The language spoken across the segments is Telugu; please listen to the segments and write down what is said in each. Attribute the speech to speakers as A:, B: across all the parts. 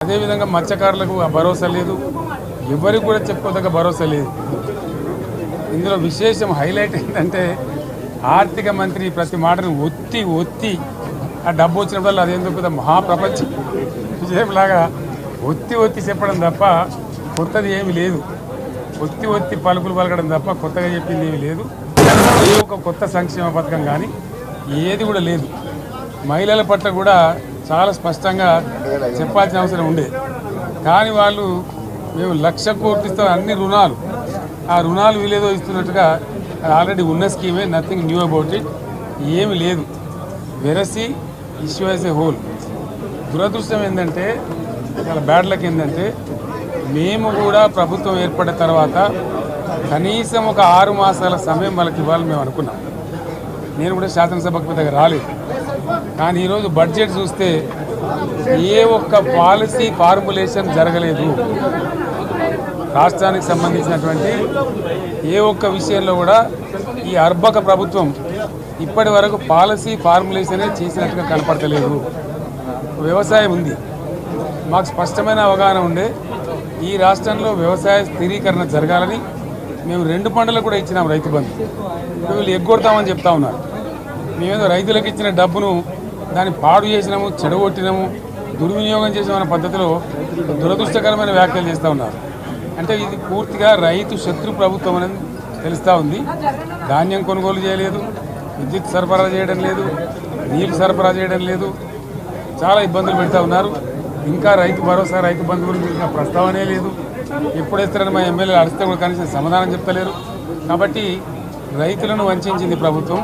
A: అదేవిధంగా మత్స్యకారులకు ఆ భరోసా లేదు, ఎవరికి కూడా చెప్పుకోదగ్గ భరోసా లేదు. ఇందులో విశేషం హైలైట్ ఏంటంటే ఆర్థిక మంత్రి ప్రతి మాటను ఒత్తి ఆ డబ్బు వచ్చినప్పుడు అదేందుకు మహాప్రపంచ విజయంలాగా ఒత్తి చెప్పడం తప్ప కొత్తది ఏమీ లేదు. ఒత్తి పలుకులు పలకడం తప్ప కొత్తగా చెప్పింది ఏమీ లేదు. ఏ ఒక కొత్త సంక్షేమ పథకం కానీ ఏది కూడా లేదు. మహిళల పట్ల కూడా చాలా స్పష్టంగా చెప్పాల్సిన అవసరం ఉండే, కానీ వాళ్ళు మేము 1,00,000 కోట్లతో అన్ని రుణాలు ఆ రుణాలు వీలేదో ఇస్తున్నట్టుగా ఆల్రెడీ ఉన్న స్కీమే, నథింగ్ న్యూ అబౌట్ ఇట్, ఏమి లేదు. వెరసి ఇష్యూ యాజ్ ఏ హోల్. దురదృష్టం ఏంటంటే, చాలా బ్యాడ్ లక్ ఏంటంటే, మేము కూడా ప్రభుత్వం ఏర్పడిన తర్వాత కనీసం ఒక 6 మాసాల సమయం వాళ్ళకి ఇవ్వాలని మేము అనుకున్నాం. నేను కూడా శాసనసభకు పెద్దగా రాలేదు, కానీ ఈరోజు బడ్జెట్ చూస్తే ఏ ఒక్క పాలసీ ఫార్ములేషన్ జరగలేదు. రాష్ట్రానికి సంబంధించినటువంటి ఏ ఒక్క విషయంలో కూడా ఈ అర్బక ప్రభుత్వం ఇప్పటి వరకు పాలసీ ఫార్ములేషనే చేసినట్టుగా కనపడతలేదు. వ్యవసాయం ఉంది, మాకు స్పష్టమైన అవగాహన ఉండే ఈ రాష్ట్రంలో వ్యవసాయ స్థిరీకరణ జరగాలని మేము 2 పంటలకు కూడా ఇచ్చినాం రైతు బంధు. వీళ్ళు ఎగ్గొడతామని చెప్తా ఉన్నారు. మేమేదో రైతులకు ఇచ్చిన డబ్బును దాన్ని పాడు చేసినాము, చెడగొట్టినాము, దుర్వినియోగం చేసామన్న పద్ధతిలో దురదృష్టకరమైన వ్యాఖ్యలు చేస్తూ ఉన్నారు. అంటే ఇది పూర్తిగా రైతు శత్రు ప్రభుత్వం అనేది తెలుస్తూ ఉంది. ధాన్యం కొనుగోలు చేయలేదు, విద్యుత్ సరఫరా చేయడం లేదు, నీరు సరఫరా చేయడం లేదు, చాలా ఇబ్బందులు పెడతా ఉన్నారు. ఇంకా రైతు భరోసా, రైతు బంధు గురించి ఇంకా ప్రస్తావనే లేదు. ఎప్పుడేస్తారని మా ఎమ్మెల్యేలు అడిగితే కూడా కనీసం సమాధానం చెప్తలేరు. కాబట్టి రైతులను వంచింది ప్రభుత్వం,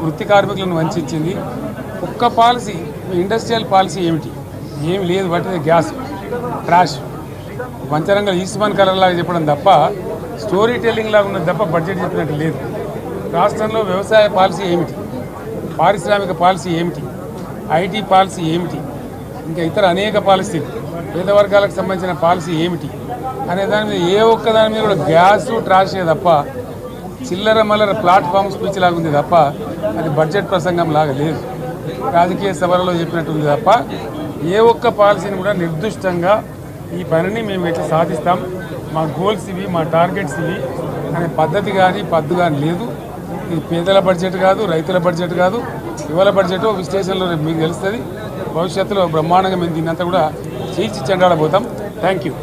A: వృత్తి కార్మికులను వంచింది. ఒక్క పాలసీ, ఇండస్ట్రియల్ పాలసీ ఏమి లేదు. బట్టి గ్యాస్ ట్రాష్ పంచరంగ ఈస్మాన్ కలర్ లాగా చెప్పడం తప్ప, స్టోరీ టెల్లింగ్ లాగా ఉన్నది తప్ప బడ్జెట్ చెప్పినట్టు లేదు. రాష్ట్రంలో వ్యవసాయ పాలసీ ఏమిటి, పారిశ్రామిక పాలసీ ఏమిటి, ఐటీ పాలసీ ఏమిటి, ఇంకా ఇతర అనేక పాలసీలు, పేద వర్గాలకు సంబంధించిన పాలసీ ఏమిటి అనే దాని మీద ఏ ఒక్క దాని మీద కూడా గ్యాసు ట్రాషే తప్ప, చిల్లర మల్లర ప్లాట్ఫామ్ స్పీచ్ లాగా ఉంది తప్ప అది బడ్జెట్ ప్రసంగం లాగా లేదు. రాజకీయ సభలలో చెప్పినట్టు ఉంది తప్ప ఏ ఒక్క పాలసీని కూడా నిర్దిష్టంగా ఈ పనిని మేము ఎట్లా సాధిస్తాం, మా గోల్స్ ఇవి, మా టార్గెట్స్ ఇవి అనే పద్ధతి కానీ పద్దు కానీ లేదు. ఇది పేదల బడ్జెట్ కాదు, రైతుల బడ్జెట్ కాదు, యువల బడ్జెట్. విశ్లేషణలో మీకు తెలుస్తుంది. భవిష్యత్తులో బ్రహ్మాండంగా మేము దీన్నంతా కూడా చీల్చి చెండాడబోతాం. Thank you.